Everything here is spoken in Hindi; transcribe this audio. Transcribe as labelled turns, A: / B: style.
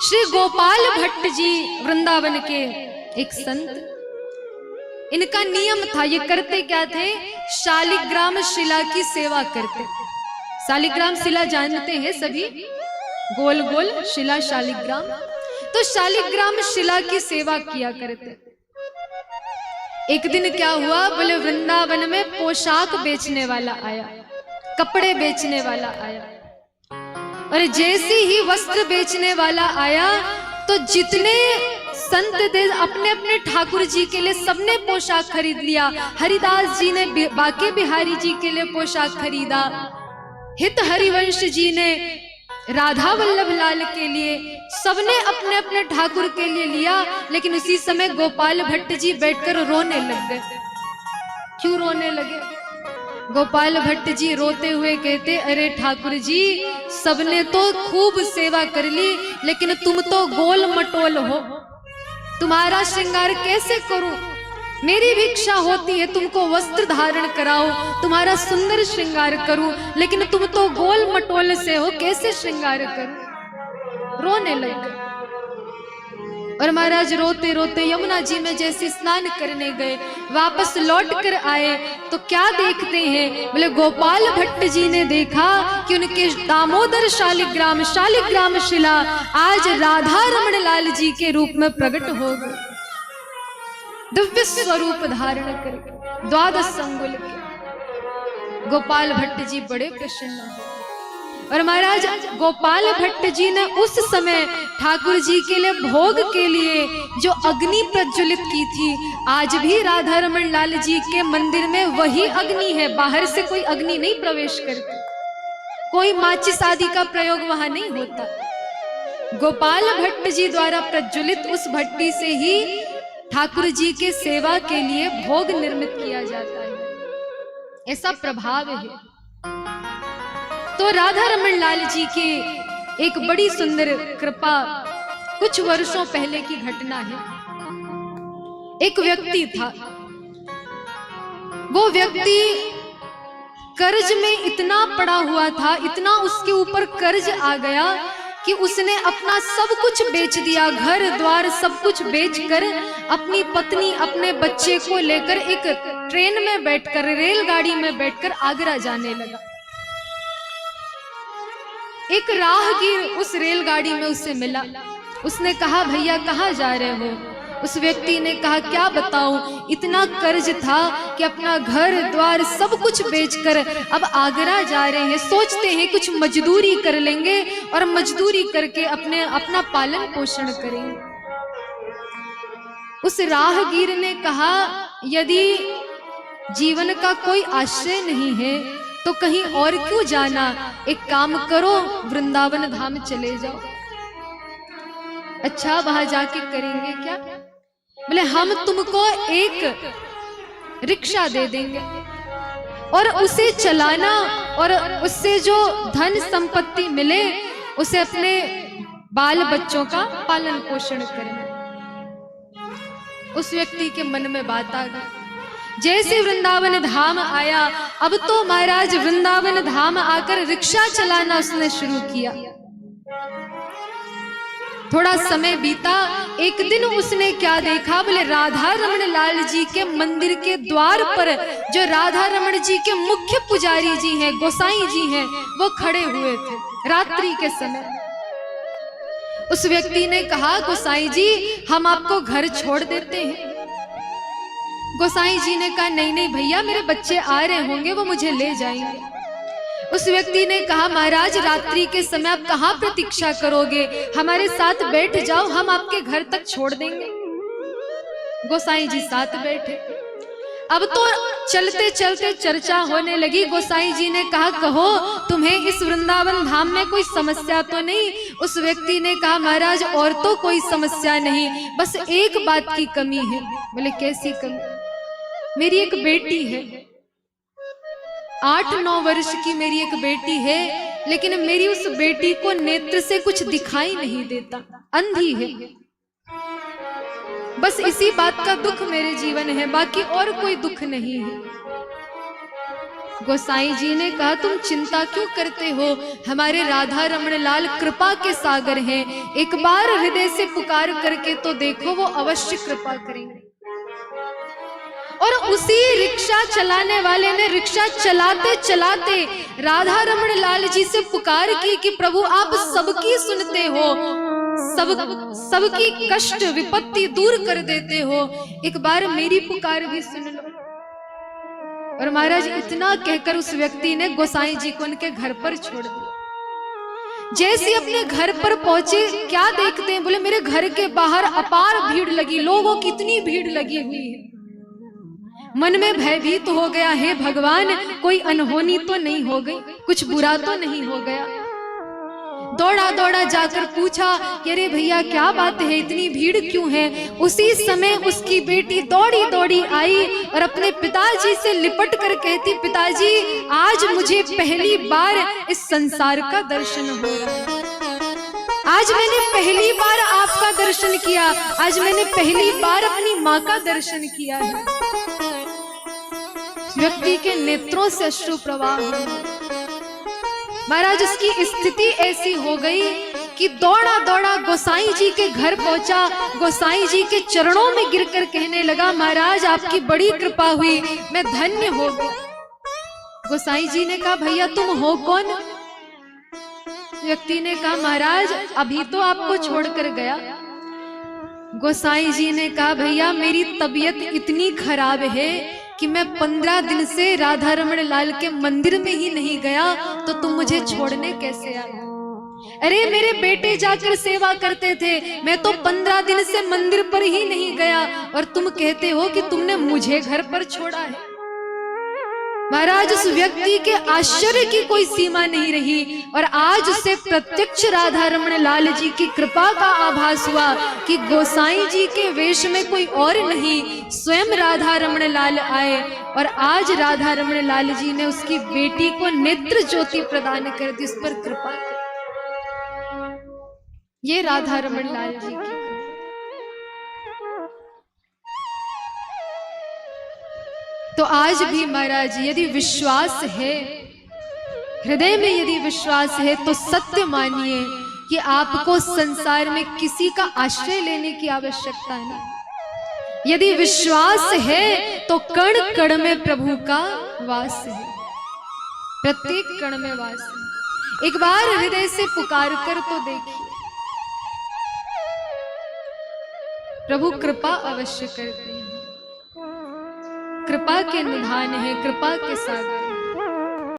A: श्री गोपाल भट्ट जी वृंदावन के एक संत, इनका नियम था, ये करते क्या थे, शालिग्राम शिला की सेवा करते। शालिग्राम शिला जानते हैं सभी, गोल गोल शिला शालिग्राम। तो शालिग्राम शिला की सेवा किया करते। एक दिन क्या हुआ, बोले वृंदावन में पोशाक बेचने वाला आया, कपड़े बेचने वाला आया, और जैसे ही वस्त्र बेचने वाला आया तो जितने संत थे अपने अपने ठाकुर जी के लिए सबने पोशाक खरीद लिया। हरिदास जी ने बाके बिहारी जी के लिए पोशाक खरीदा, हित हरिवंश जी ने राधा वल्लभ लाल के लिए, सबने अपने अपने ठाकुर के लिए लिया। लेकिन उसी समय गोपाल भट्ट जी बैठकर रोने लग गए। क्यों रोने लगे? गोपाल भट्ट जी रोते हुए कहते, अरे ठाकुर जी, सबने तो खूब सेवा कर ली, लेकिन तुम तो गोल मटोल हो, तुम्हारा श्रृंगार कैसे करूं? मेरी भी इच्छा होती है तुमको वस्त्र धारण कराओ, तुम्हारा सुंदर श्रृंगार करूं, लेकिन तुम तो गोल मटोल से हो, कैसे श्रृंगार करूं? रोने लग गए। और महाराज रोते रोते यमुना जी में जैसे स्नान करने गए, वापस लौट कर आए तो क्या देखते हैं, बोले गोपाल भट्ट जी ने देखा कि उनके दामोदर शालिग्राम शिला आज राधा रमण लाल जी के रूप में प्रकट हो गए, दिव्य स्वरूप धारण कर द्वादश अंगुल के। गोपाल भट्ट जी बड़े प्रसन्न हुए। और महाराज गोपाल भट्ट जी ने उस समय ठाकुर जी के लिए भोग के लिए जो अग्नि प्रज्वलित की थी, आज भी राधा रमण लाल जी के मंदिर में वही अग्नि है, बाहर से कोई अग्नि नहीं प्रवेश करती, कोई माचिस आदि का प्रयोग वहां नहीं होता। गोपाल भट्ट जी द्वारा प्रज्वलित उस भट्टी से ही ठाकुर जी के सेवा के लिए भोग निर्मित किया जाता है, ऐसा प्रभाव है। तो राधा रमण लाल जी की एक बड़ी सुंदर कृपा कुछ वर्षों पहले की घटना है। एक व्यक्ति था, वो व्यक्ति कर्ज में इतना पड़ा हुआ था, इतना उसके ऊपर कर्ज आ गया कि उसने अपना सब कुछ बेच दिया, घर द्वार सब कुछ बेचकर अपनी पत्नी अपने बच्चे को लेकर एक ट्रेन में बैठकर, रेलगाड़ी में बैठकर आगरा जाने लगा। एक राहगीर उस रेलगाड़ी में उसे मिला, उसने कहा, भैया कहाँ जा रहे हो? उस व्यक्ति ने कहा, क्या बताऊं, इतना कर्ज था कि अपना घर द्वार सब कुछ बेचकर अब आगरा जा रहे हैं, सोचते हैं कुछ मजदूरी कर लेंगे और मजदूरी करके अपना पालन पोषण करेंगे। उस राहगीर ने कहा, यदि जीवन का कोई आश्रय नहीं है तो कहीं और क्यों जाना, एक काम करो, वृंदावन धाम चले जाओ। अच्छा, वहां जाके करेंगे क्या? बोले हम तुमको एक रिक्शा दे देंगे और उसे चलाना और उससे जो धन संपत्ति मिले उसे अपने बाल बच्चों का पालन पोषण करना। उस व्यक्ति के मन में बात आ गई। जैसे वृंदावन धाम आया, अब तो महाराज वृंदावन धाम आकर रिक्शा चलाना उसने शुरू किया। थोड़ा समय बीता, एक दिन उसने क्या देखा, बोले राधा रमण लाल जी के मंदिर के द्वार पर जो राधा रमण जी के मुख्य पुजारी जी हैं, गोसाई जी हैं, वो खड़े हुए थे रात्रि के समय। उस व्यक्ति ने कहा, गोसाई जी हम आपको घर छोड़ देते हैं। गोसाई जी ने कहा, नहीं नहीं भैया, मेरे बच्चे आ रहे होंगे, वो मुझे ले जाएंगे। उस व्यक्ति ने कहा, महाराज रात्रि के समय आप कहाँ प्रतीक्षा करोगे, हमारे साथ बैठ जाओ, हम आपके घर तक छोड़ देंगे। गोसाई जी साथ बैठे। अब तो चलते चलते चर्चा होने लगी। गोसाई जी ने कहा, कहो तुम्हें इस वृंदावन धाम में कोई समस्या तो नहीं? उस व्यक्ति ने कहा, महाराज और तो कोई समस्या नहीं, बस एक बात की कमी है। बोले कैसी कमी? मेरी एक बेटी है, 8-9 वर्ष की मेरी एक बेटी है, लेकिन मेरी उस बेटी को नेत्र से कुछ दिखाई नहीं देता, अंधी है। बस इसी बात का दुख मेरे जीवन है, बाकी और कोई दुख नहीं है। गोसाई जी ने कहा तुम चिंता क्यों करते हो, हमारे राधा रमण लाल कृपा के सागर हैं, एक बार हृदय से पुकार करके तो देखो, वो अवश्य कृपा करेंगे। और उसी रिक्शा चलाने वाले ने रिक्शा चलाते चलाते राधा रमण लाल जी से पुकार की कि प्रभु आप सबकी सुनते हो, सबकी कष्ट विपत्ति दूर कर देते हो, एक बार मेरी पुकार भी सुन लो। और महाराज इतना कहकर उस व्यक्ति ने गोसाई जी को उनके घर पर छोड़ दिया। जैसे अपने घर पर पहुंचे, क्या देखते हैं, बोले मेरे घर के बाहर अपार भीड़ लगी, लोगों की इतनी भीड़ लगी हुई है। मन में भयभीत हो गया, हे भगवान कोई अनहोनी तो नहीं हो गई, कुछ बुरा तो नहीं हो गया। दौड़ा दौड़ा जाकर पूछा कि अरे भैया क्या बात है, इतनी भीड़ क्यों है। उसी समय उसकी बेटी दौड़ी दौड़ी आई और अपने पिताजी से लिपट कर कहती, पिताजी आज मुझे पहली बार इस संसार का दर्शन हो रहा है, आज मैंने पहली बार आपका दर्शन किया, आज मैंने पहली बार अपनी माँ का दर्शन किया है। व्यक्ति के नेत्रों से अश्रु प्रवाह हुए। महाराज उसकी स्थिति ऐसी हो गई कि दौड़ा दौड़ा गोसाई जी के घर पहुंचा, गोसाई जी के चरणों में गिरकर कहने लगा, महाराज आपकी बड़ी कृपा हुई, मैं धन्य हो गया। गोसाई जी ने कहा भैया तुम हो कौन। व्यक्ति ने कहा महाराज अभी तो आपको छोड़कर गया। गोसाई जी ने कहा भैया मेरी तबीयत इतनी खराब है कि मैं 15 दिन से राधा रमण लाल के मंदिर में ही नहीं गया, तो तुम मुझे छोड़ने कैसे आए। अरे मेरे बेटे जाकर सेवा करते थे, मैं तो 15 दिन से मंदिर पर ही नहीं गया और तुम कहते हो कि तुमने मुझे घर पर छोड़ा है। महाराज उस व्यक्ति के आश्चर्य की कोई सीमा नहीं रही और आज उसे प्रत्यक्ष राधा रमण लाल जी की कृपा का आभास हुआ कि गोसाई जी के वेश में कोई और नहीं, स्वयं राधा रमण लाल आए और आज राधा रमण लाल जी ने उसकी बेटी को नेत्र ज्योति प्रदान कर दी, उस पर कृपा कर। ये राधा रमण लाल जी की। तो आज भी महाराज यदि विश्वास है, हृदय में यदि विश्वास है, तो सत्य मानिए कि आपको संसार में किसी का आश्रय लेने की आवश्यकता नहीं। यदि विश्वास है तो कण कण में प्रभु का वास है, प्रत्येक कण में वास है। एक बार हृदय से पुकार कर तो देखिए, प्रभु कृपा अवश्य करते हैं। कृपा के निधान है, कृपा के सागर।